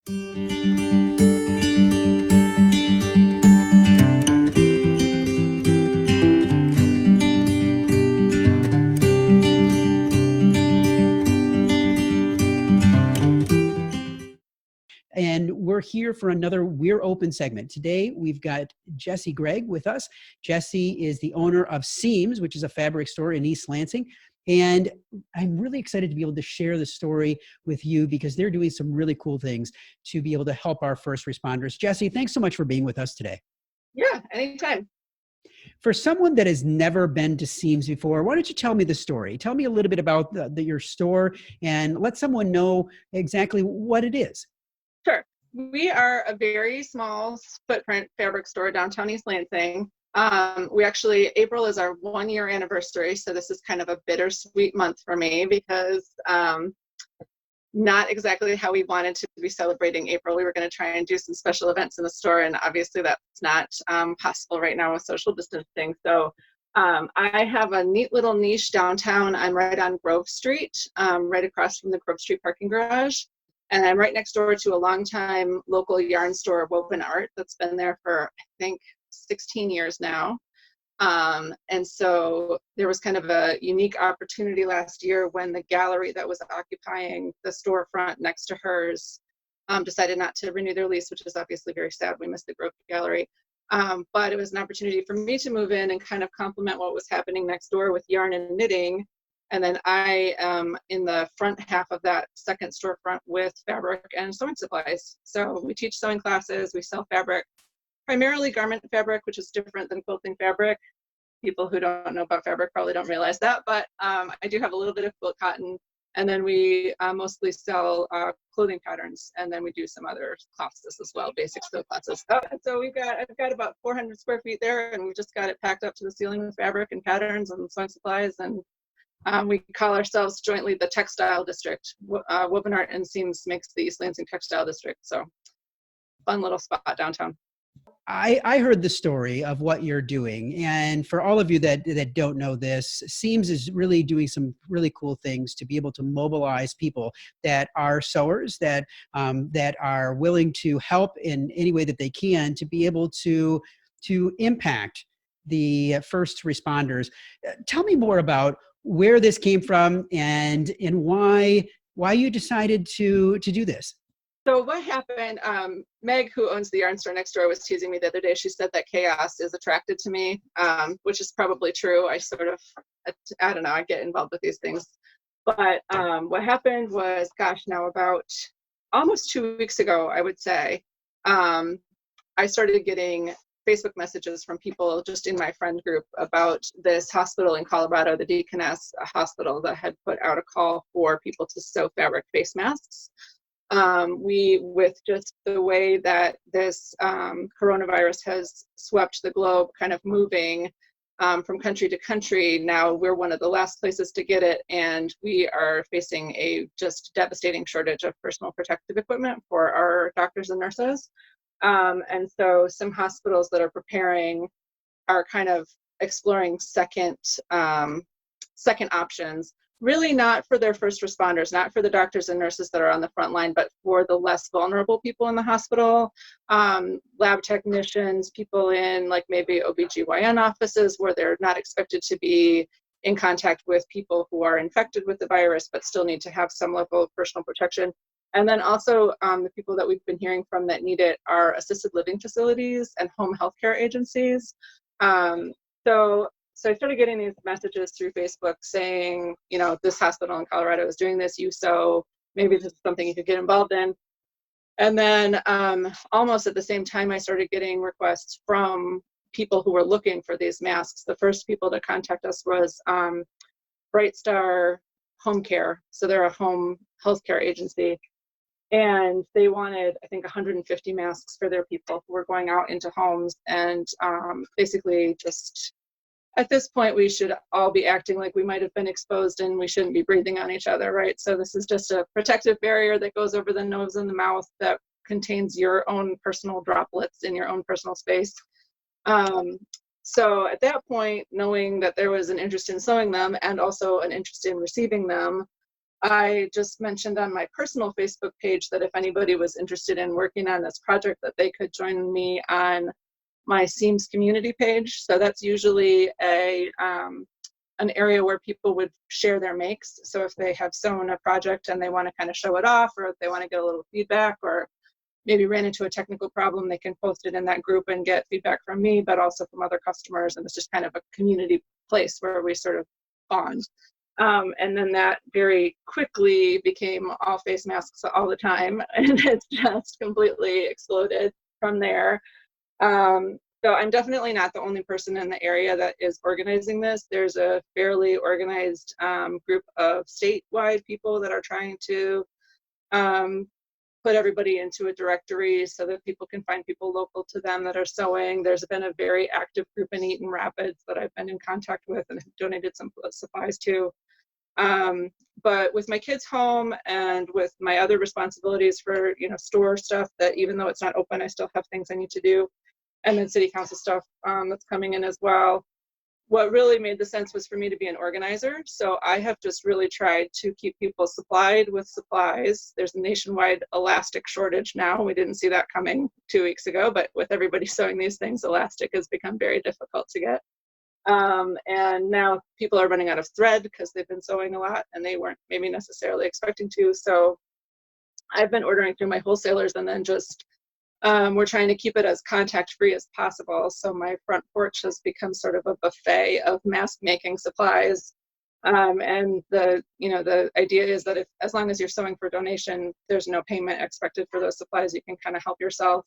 And we're here for another We're Open segment. Today, we've got Jessy Grant with us. Jessy is the owner of Seams, which is a fabric store in East Lansing. And I'm really excited to be able to share the story with you because they're doing some really cool things to be able to help our first responders. Jessy, thanks so much for being with us today. Yeah, anytime. For someone that has never been to Seams before, why don't you tell me the story? Tell me a little bit about your store and let someone know exactly what it is. Sure. We are a very small footprint fabric store downtown East Lansing. April is our 1-year anniversary, so this is kind of a bittersweet month for me because not exactly how we wanted to be celebrating April. We were going to try and do some special events in the store, and obviously that's not possible right now with social distancing. So I have a neat little niche downtown. I'm right on Grove Street, right across from the Grove Street parking garage. And I'm right next door to a longtime local yarn store, Woven Art, that's been there for, I think, 16 years now. And so there was kind of a unique opportunity last year when the gallery that was occupying the storefront next to hers decided not to renew their lease, which is obviously very sad. We missed the Grove Gallery. But it was an opportunity for me to move in and kind of complement what was happening next door with yarn and knitting. And then I am in the front half of that second storefront with fabric and sewing supplies. So we teach sewing classes, we sell fabric, primarily garment fabric, which is different than quilting fabric. People who don't know about fabric probably don't realize that, but I do have a little bit of quilt cotton. And then we mostly sell clothing patterns, and then we do some other classes as well, basic sew classes. So I've got about 400 square feet there, and we just got it packed up to the ceiling with fabric and patterns and sewing supplies. And we call ourselves jointly the Textile District. Woven Art and Seams makes the East Lansing Textile District. So fun little spot downtown. I heard the story of what you're doing. And for all of you that don't know this, Seams is really doing some really cool things to be able to mobilize people that are sewers, that are willing to help in any way that they can to be able to impact the first responders. Tell me more about where this came from and why you decided to do this. So what happened, Meg, who owns the yarn store next door, was teasing me the other day. She said that chaos is attracted to me, which is probably true. I don't know, I get involved with these things. But what happened was, gosh, now about almost 2 weeks ago, I would say, I started getting Facebook messages from people just in my friend group about this hospital in Colorado, the Deaconess Hospital, that had put out a call for people to sew fabric face masks. With just the way that this coronavirus has swept the globe, kind of moving from country to country, now we're one of the last places to get it, and we are facing a just devastating shortage of personal protective equipment for our doctors and nurses. And so some hospitals that are preparing are kind of exploring second options, really not for their first responders, not for the doctors and nurses that are on the front line, but for the less vulnerable people in the hospital, lab technicians, people in like maybe OBGYN offices where they're not expected to be in contact with people who are infected with the virus, but still need to have some level of personal protection. And then also the people that we've been hearing from that need it are assisted living facilities and home healthcare agencies. So I started getting these messages through Facebook saying, this hospital in Colorado is doing this, so maybe this is something you could get involved in. And then almost at the same time, I started getting requests from people who were looking for these masks. The first people to contact us was Bright Star Home Care. So they're a home healthcare agency. And they wanted, I think, 150 masks for their people who were going out into homes. And basically just, at this point, we should all be acting like we might have been exposed and we shouldn't be breathing on each other, right? So this is just a protective barrier that goes over the nose and the mouth that contains your own personal droplets in your own personal space. So at that point, knowing that there was an interest in sewing them and also an interest in receiving them, I just mentioned on my personal Facebook page that if anybody was interested in working on this project, that they could join me on my Seams community page. So that's usually an area where people would share their makes. So if they have sewn a project and they want to kind of show it off, or if they want to get a little feedback, or maybe ran into a technical problem, they can post it in that group and get feedback from me, but also from other customers. And it's just kind of a community place where we sort of bond. And then that very quickly became all face masks all the time, and it's just completely exploded from there. So I'm definitely not the only person in the area that is organizing this. There's a fairly organized group of statewide people that are trying to put everybody into a directory so that people can find people local to them that are sewing. There's been a very active group in Eaton Rapids that I've been in contact with and have donated some supplies to. But with my kids home and with my other responsibilities for, store stuff, that even though it's not open, I still have things I need to do. And then city council stuff that's coming in as well. What really made the sense was for me to be an organizer. So I have just really tried to keep people supplied with supplies. There's a nationwide elastic shortage now. We didn't see that coming 2 weeks ago, but with everybody sewing these things, elastic has become very difficult to get. And now people are running out of thread because they've been sewing a lot and they weren't maybe necessarily expecting to. So I've been ordering through my wholesalers, and then just we're trying to keep it as contact free as possible. So my front porch has become sort of a buffet of mask making supplies. And the idea is that as long as you're sewing for donation, there's no payment expected for those supplies. You can kind of help yourself.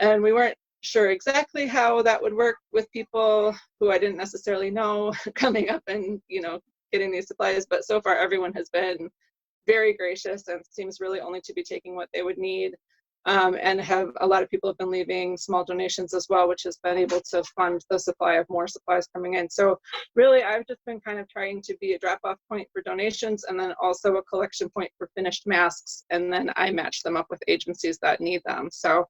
And we weren't sure exactly how that would work with people who I didn't necessarily know coming up and, getting these supplies. But so far, everyone has been very gracious and seems really only to be taking what they would need. And a lot of people have been leaving small donations as well, which has been able to fund the supply of more supplies coming in. So really, I've just been kind of trying to be a drop-off point for donations, and then also a collection point for finished masks. And then I match them up with agencies that need them. So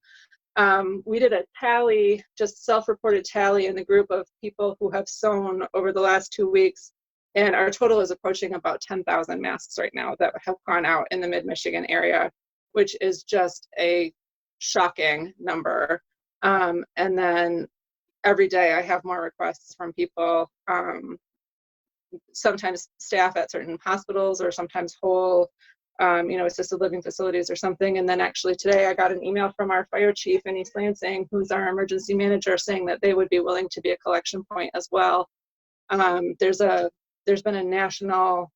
we did a tally, just self-reported tally in the group of people who have sewn over the last 2 weeks. And our total is approaching about 10,000 masks right now that have gone out in the mid-Michigan area, which is just a shocking number. And then every day I have more requests from people, sometimes staff at certain hospitals, or sometimes whole, assisted living facilities or something. And then actually today I got an email from our fire chief in East Lansing, who's our emergency manager, saying that they would be willing to be a collection point as well. There's been a national,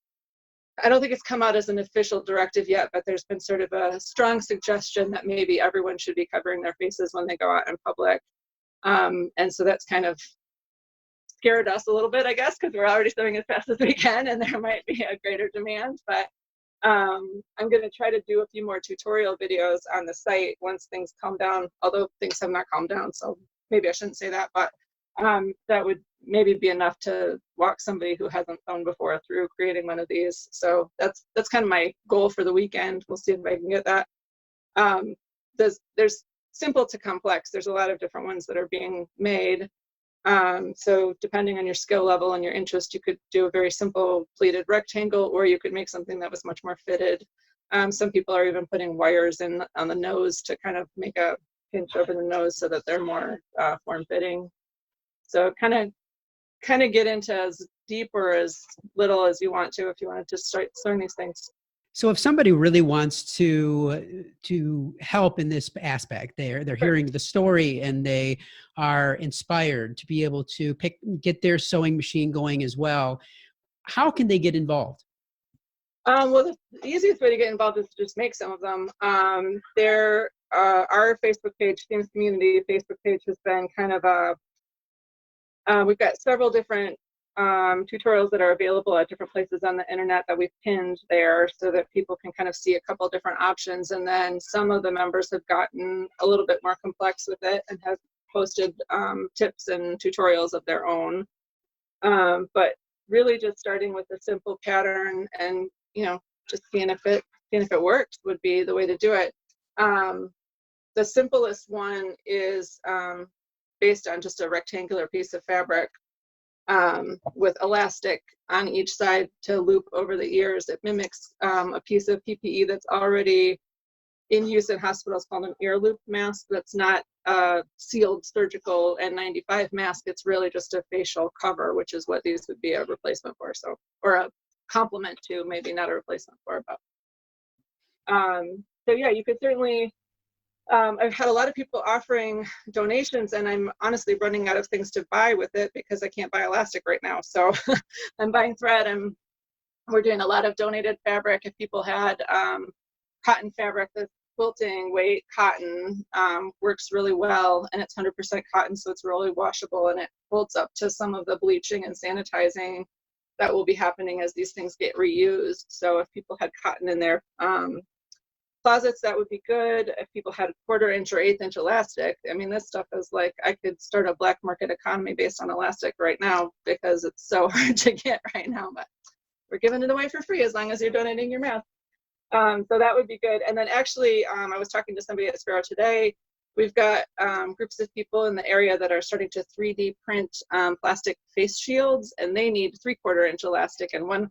I don't think it's come out as an official directive yet, but there's been sort of a strong suggestion that maybe everyone should be covering their faces when they go out in public. And so that's kind of scared us a little bit, I guess, because we're already sewing as fast as we can and there might be a greater demand. But I'm going to try to do a few more tutorial videos on the site once things calm down, although things have not calmed down, so maybe I shouldn't say that, but that would maybe be enough to walk somebody who hasn't sewn before through creating one of these. So that's kind of my goal for the weekend. We'll see if I can get that. There's simple to complex. There's a lot of different ones that are being made. So depending on your skill level and your interest, you could do a very simple pleated rectangle, or you could make something that was much more fitted. Some people are even putting wires in on the nose to kind of make a pinch over the nose so that they're more form-fitting. So kind of get into as deep or as little as you want to if you want to just start learning these things. So if somebody really wants to help in this aspect, they're hearing the story and they are inspired to be able to get their sewing machine going as well, how can they get involved? Well, the easiest way to get involved is to just make some of them. Our Facebook page, Seams Community Facebook page, has been kind of we've got several different tutorials that are available at different places on the internet that we've pinned there so that people can kind of see a couple different options. And then some of the members have gotten a little bit more complex with it and have posted tips and tutorials of their own. But really just starting with a simple pattern and, just seeing if it works would be the way to do it. The simplest one is based on just a rectangular piece of fabric. with elastic on each side to loop over the ears. It mimics a piece of PPE that's already in use in hospitals called an ear loop mask. That's not a sealed surgical N95 mask. It's really just a facial cover, which is what these would be a replacement for. So, or a complement to, maybe not a replacement for, but so yeah, you could certainly, I've had a lot of people offering donations, and I'm honestly running out of things to buy with it because I can't buy elastic right now. So I'm buying thread. We're doing a lot of donated fabric. If people had cotton fabric that's quilting weight cotton, works really well, and it's 100% cotton, so it's really washable, and it holds up to some of the bleaching and sanitizing that will be happening as these things get reused. So if people had cotton in their closets, that would be good. If people had a 1/4 inch or 1/8 inch elastic, I mean, this stuff is like, I could start a black market economy based on elastic right now because it's so hard to get right now, but we're giving it away for free as long as you're donating your mask. So that would be good. And then actually, I was talking to somebody at Sparrow today. We've got groups of people in the area that are starting to 3D print plastic face shields, and they need 3/4 inch elastic and 1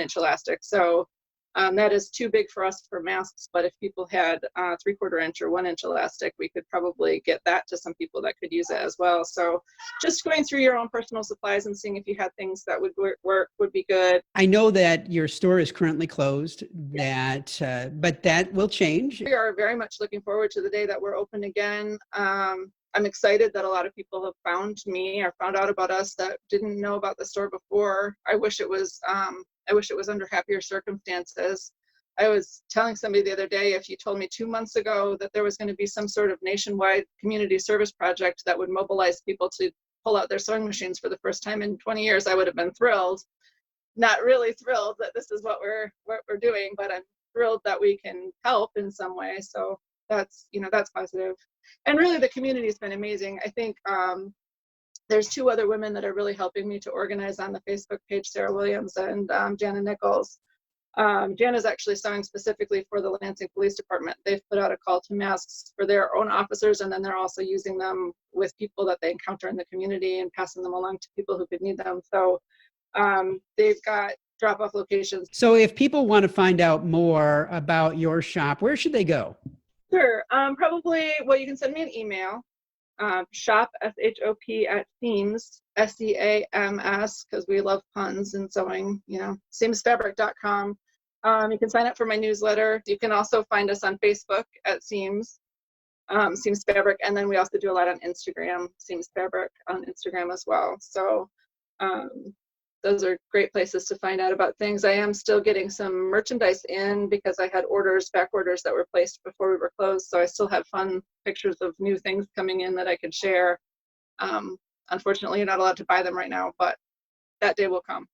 inch elastic. So that is too big for us for masks, but if people had 3/4 inch or 1 inch elastic, we could probably get that to some people that could use it as well. So just going through your own personal supplies and seeing if you had things that would work would be good. I know that your store is currently closed, that but that will change. We are very much looking forward to the day that we're open again. I'm excited that a lot of people have found me or found out about us that didn't know about the store before. I wish it was under happier circumstances. I was telling somebody the other day, if you told me 2 months ago that there was going to be some sort of nationwide community service project that would mobilize people to pull out their sewing machines for the first time in 20 years, I would have been thrilled. Not really thrilled that this is what we're doing, but I'm thrilled that we can help in some way. So that's, that's positive. And really the community has been amazing. I think there's 2 other women that are really helping me to organize on the Facebook page, Sarah Williams and Jana Nichols. Jana's actually sewing specifically for the Lansing Police Department. They've put out a call to masks for their own officers, and then they're also using them with people that they encounter in the community and passing them along to people who could need them. So they've got drop-off locations. So if people want to find out more about your shop, where should they go? Sure. Probably, well, you can send me an email. Shop, SHOP, at Seams, SEAMS, because we love puns and sewing, seamsfabric.com. You can sign up for my newsletter. You can also find us on Facebook at Seams, Seams Fabric, and then we also do a lot on Instagram, Seams Fabric on Instagram as well. So those are great places to find out about things. I am still getting some merchandise in because I had back orders that were placed before we were closed. So I still have fun pictures of new things coming in that I could share. Unfortunately, you're not allowed to buy them right now, but that day will come.